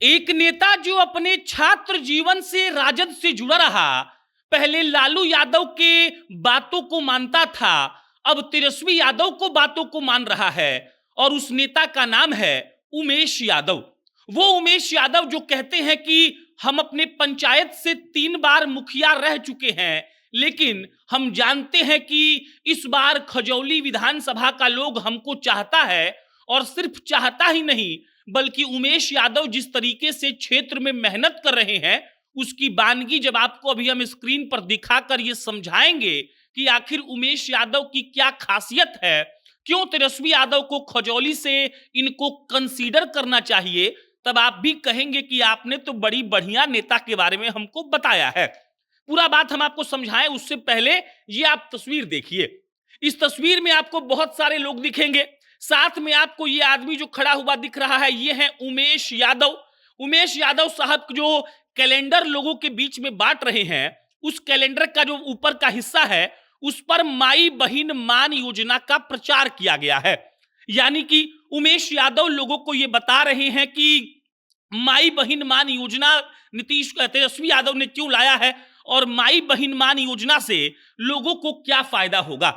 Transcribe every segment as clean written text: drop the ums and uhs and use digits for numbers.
एक नेता जो अपने छात्र जीवन से राजद से जुड़ा रहा, पहले लालू यादव के बातों को मानता था, अब तेजस्वी यादव को बातों को मान रहा है। और उस नेता का नाम है उमेश यादव। वो उमेश यादव जो कहते हैं कि हम अपने पंचायत से 3 बार मुखिया रह चुके हैं, लेकिन हम जानते हैं कि इस बार खजौली विधानसभा का लोग हमको चाहता है। और सिर्फ चाहता ही नहीं, बल्कि उमेश यादव जिस तरीके से क्षेत्र में मेहनत कर रहे हैं, उसकी बानगी जब आपको अभी हम स्क्रीन पर दिखाकर ये समझाएंगे कि आखिर उमेश यादव की क्या खासियत है, क्यों तेजस्वी यादव को खजौली से इनको कंसीडर करना चाहिए, तब आप भी कहेंगे कि आपने तो बड़ी बढ़िया नेता के बारे में हमको बताया है। पूरा बात हम आपको समझाएं उससे पहले ये आप तस्वीर देखिए। इस तस्वीर में आपको बहुत सारे लोग दिखेंगे। साथ में आपको ये आदमी जो खड़ा हुआ दिख रहा है, ये है उमेश यादव। उमेश यादव साहब जो कैलेंडर लोगों के बीच में बांट रहे हैं, उस कैलेंडर का जो ऊपर का हिस्सा है, उस पर माई बहिन मान योजना का प्रचार किया गया है। यानी कि उमेश यादव लोगों को यह बता रहे हैं कि माई बहिन मान योजना नीतीश तेजस्वी यादव ने क्यों लाया है और माई बहिन मान योजना से लोगों को क्या फायदा होगा।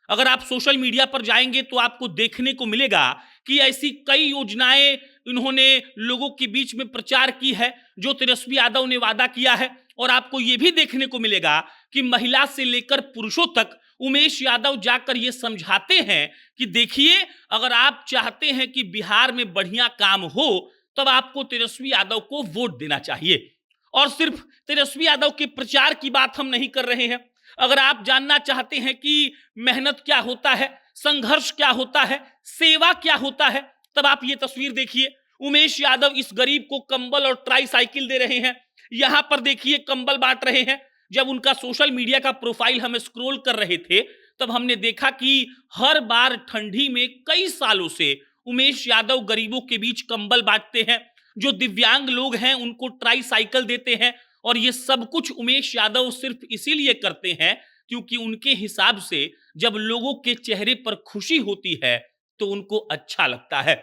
अगर आप सोशल मीडिया पर जाएंगे तो आपको देखने को मिलेगा कि ऐसी कई योजनाएं इन्होंने लोगों के बीच में प्रचार की है जो तेजस्वी यादव ने वादा किया है। और आपको यह भी देखने को मिलेगा कि महिला से लेकर पुरुषों तक उमेश यादव जाकर ये समझाते हैं कि देखिए, अगर आप चाहते हैं कि बिहार में बढ़िया काम हो, तब आपको तेजस्वी यादव को वोट देना चाहिए। और सिर्फ तेजस्वी यादव के प्रचार की बात हम नहीं कर रहे हैं। अगर आप जानना चाहते हैं कि मेहनत क्या होता है, संघर्ष क्या होता है, सेवा क्या होता है, तब आप ये तस्वीर देखिए। उमेश यादव इस गरीब को कंबल और ट्राई साइकिल दे रहे हैं। यहां पर देखिए कंबल बांट रहे हैं। जब उनका सोशल मीडिया का प्रोफाइल हम स्क्रॉल कर रहे थे, तब हमने देखा कि हर बार ठंडी में कई सालों से उमेश यादव गरीबों के बीच कंबल बांटते हैं, जो दिव्यांग लोग हैं उनको ट्राई साइकिल देते हैं। और ये सब कुछ उमेश यादव सिर्फ इसीलिए करते हैं क्योंकि उनके हिसाब से जब लोगों के चेहरे पर खुशी होती है तो उनको अच्छा लगता है।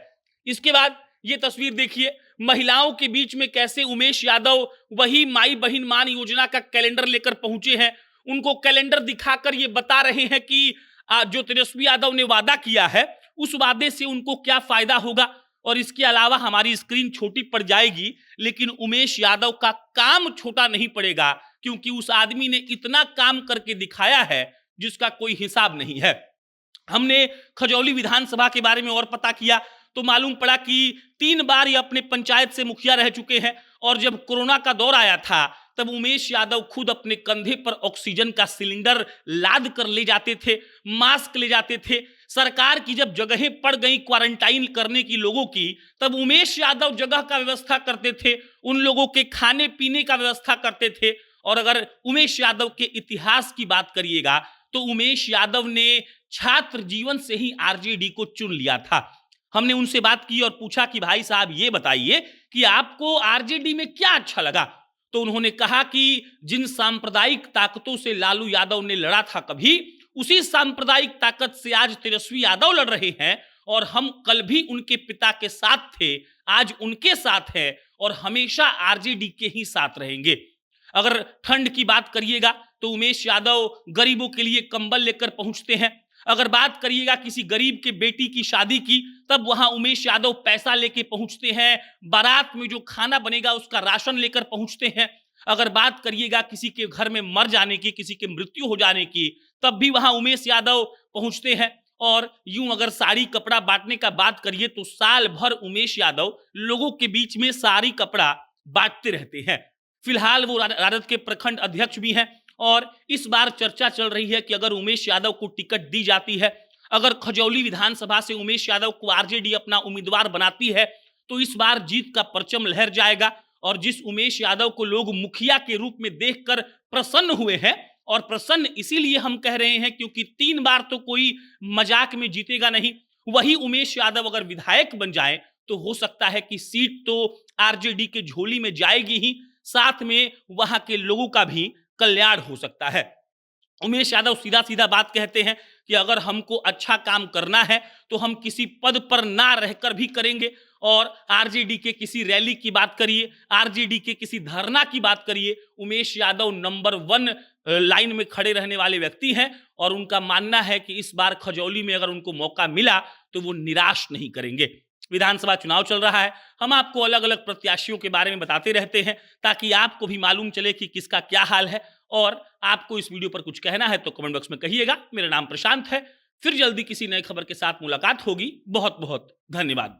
इसके बाद ये तस्वीर देखिए, महिलाओं के बीच में कैसे उमेश यादव वही माई बहिन मान योजना का कैलेंडर लेकर पहुंचे हैं। उनको कैलेंडर दिखाकर ये बता रहे हैं कि जो तेजस्वी यादव ने वादा किया है, उस वादे से उनको क्या फायदा होगा। और इसके अलावा हमारी स्क्रीन छोटी पड़ जाएगी, लेकिन उमेश यादव का काम छोटा नहीं पड़ेगा, क्योंकि उस आदमी ने इतना काम करके दिखाया है जिसका कोई हिसाब नहीं है। हमने खजौली विधानसभा के बारे में और पता किया तो मालूम पड़ा कि 3 बार ये अपने पंचायत से मुखिया रह चुके हैं। और जब कोरोना का दौर आया था, तब उमेश यादव खुद अपने कंधे पर ऑक्सीजन का सिलेंडर लाद कर ले जाते थे, मास्क ले जाते थे। सरकार की जब जगहें पड़ गई क्वारंटाइन करने की लोगों की, तब उमेश यादव जगह का व्यवस्था करते थे, उन लोगों के खाने पीने का व्यवस्था करते थे। और अगर उमेश यादव के इतिहास की बात करिएगा तो उमेश यादव ने छात्र जीवन से ही आरजेडी को चुन लिया था। हमने उनसे बात की और पूछा कि भाई साहब ये बताइए कि आपको आरजेडी में क्या अच्छा लगा। तो उन्होंने कहा कि जिन सांप्रदायिक ताकतों से लालू यादव ने लड़ा था कभी, उसी सांप्रदायिक ताकत से आज तेजस्वी यादव लड़ रहे हैं। और हम कल भी उनके पिता के साथ थे, आज उनके साथ हैं और हमेशा आरजेडी के ही साथ रहेंगे। अगर ठंड की बात करिएगा तो उमेश यादव गरीबों के लिए कंबल लेकर पहुंचते हैं। अगर बात करिएगा किसी गरीब के बेटी की शादी की, तब वहां उमेश यादव पैसा लेके पहुंचते हैं। बारात में जो खाना बनेगा उसका राशन लेकर पहुंचते हैं। अगर बात करिएगा किसी के घर में मर जाने की, किसी के मृत्यु हो जाने की, तब भी वहां उमेश यादव पहुंचते हैं। और यूं अगर साड़ी कपड़ा बांटने का बात करिए तो साल भर उमेश यादव लोगों के बीच में साड़ी कपड़ा बांटते रहते हैं। फिलहाल वो राजद के प्रखंड अध्यक्ष भी हैं। और इस बार चर्चा चल रही है कि अगर उमेश यादव को टिकट दी जाती है, अगर खजौली विधानसभा से उमेश यादव को आरजेडी अपना उम्मीदवार बनाती है, तो इस बार जीत का परचम लहर जाएगा। और जिस उमेश यादव को लोग मुखिया के रूप में देखकर प्रसन्न हुए हैं, और प्रसन्न इसीलिए हम कह रहे हैं क्योंकि 3 बार तो कोई मजाक में जीतेगा नहीं, वही उमेश यादव अगर विधायक बन जाए तो हो सकता है कि सीट तो आरजेडी के झोली में जाएगी ही, साथ में वहां के लोगों का भी कल्याण हो सकता है। उमेश यादव सीधा सीधा बात कहते हैं कि अगर हमको अच्छा काम करना है तो हम किसी पद पर ना रहकर भी करेंगे। और आरजेडी के किसी रैली की बात करिए, आरजेडी के किसी धरना की बात करिए, उमेश यादव नंबर 1 लाइन में खड़े रहने वाले व्यक्ति हैं और उनका मानना है कि इस बार खजौली में अगर उनको मौका मिला तो वो निराश नहीं करेंगे। विधानसभा चुनाव चल रहा है, हम आपको अलग अलग प्रत्याशियों के बारे में बताते रहते हैं ताकि आपको भी मालूम चले कि किसका क्या हाल है। और आपको इस वीडियो पर कुछ कहना है तो कमेंट बॉक्स में कहिएगा। मेरा नाम प्रशांत है, फिर जल्दी किसी नए खबर के साथ मुलाकात होगी। बहुत बहुत धन्यवाद।